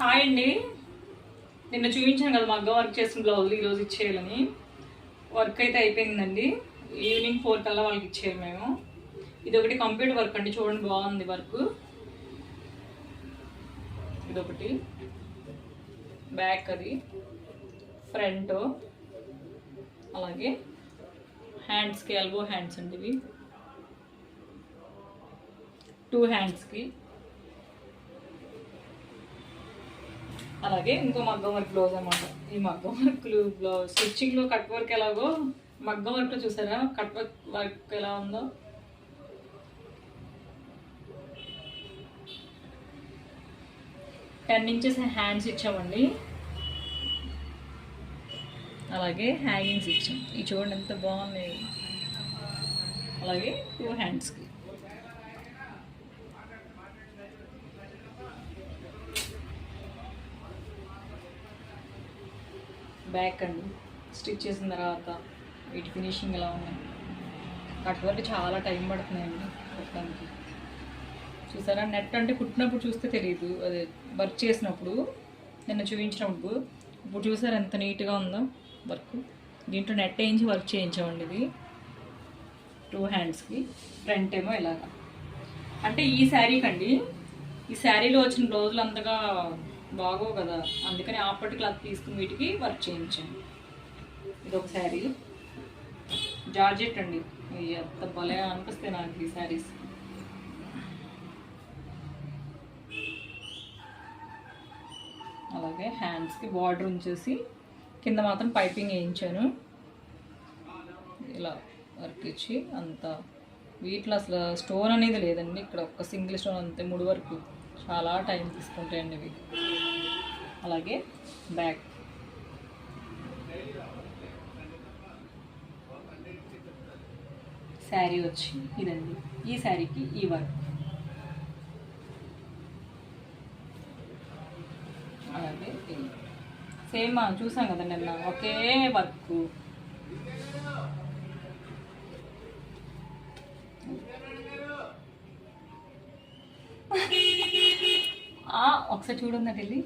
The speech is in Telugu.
హాయ్ అండి. నిన్న చూపించాను కదా మగ్గ వర్క్ చేసిన బ్లౌజ్ ఈరోజు ఇచ్చేయాలని. వర్క్ అయితే అయిపోయిందండి. ఈవినింగ్ 4 కల్లా వాళ్ళకి ఇచ్చేయాలి మేము. ఇది ఒకటి కంప్యూటర్ వర్క్ అండి, చూడండి బాగుంది వర్క్. ఇదొకటి బ్యాక్, అది ఫ్రంట్, అలాగే హ్యాండ్స్కి ఎల్బో హ్యాండ్స్ అండి ఇవి, 2 హ్యాండ్స్కి. అలాగే ఇంకో మగ్గం వర్క్ బ్లౌజ్ అన్నమాట. ఈ మగ్గం వర్క్లు బ్లౌజ్ స్టిచ్చింగ్లో కట్ వర్క్ ఎలాగో మగ్గం వర్క్ చూసారా కట్ వర్క్ ఎలా ఉందో. టెన్ ఇంచెస్ హ్యాండ్స్ ఇచ్చామండి, అలాగే హ్యాంగింగ్స్ ఇచ్చాం. ఇవి చూడండి ఎంత బాగున్నాయి. అలాగే 2 హ్యాండ్స్కి. బ్యాక్ అండి స్టిచ్ చేసిన తర్వాత వీటి ఫినిషింగ్ ఎలా ఉన్నాయి. కట్ వర్క్ చాలా టైం పడుతున్నాయండి కుట్టడానికి. చూసారా నెట్ అంటే కుట్టినప్పుడు చూస్తే తెలియదు, అదే వర్క్ చేసినప్పుడు నిన్న చూపించినప్పుడు. ఇప్పుడు చూసారా ఎంత నీట్గా ఉందో వర్క్. దీంట్లో నెట్ వేయించి వర్క్ చేయించామండి. ఇది 2 హ్యాండ్స్కి. ఫ్రంట్ ఏమో ఇలాగా. అంటే ఈ శారీకి అండి, ఈ శారీలో వచ్చిన బ్లౌజులు అంతగా బాగోవు కదా, అందుకని ఆ పర్టికులర్ తీసుకుని వీటికి వర్క్ చేయించాను. ఇది ఒక శారీ జార్జెట్ అండి. ఎంత భలే అనిపిస్తాయి నాకు ఈ శారీస్. అలాగే హ్యాండ్స్కి బార్డర్ ఉంచేసి కింద మాత్రం పైపింగ్ వేయించాను. ఇలా వర్క్ ఇచ్చి అంతా. వీటిలో అసలు స్టోన్ అనేది లేదండి, ఇక్కడ ఒక సింగిల్ స్టోన్ అంతే. 3 వరకు చాలా టైం తీసుకుంటాయండి ఇవి. అలాగే బ్యాక్. శారీ వచ్చి ఇదండి. ఈ శారీకి ఈ వర్క్. అలాగే సేమ్ చూసాం కదా నిన్న, ఒకే వర్క్. ఒకసారి చూడండి వెళ్ళి.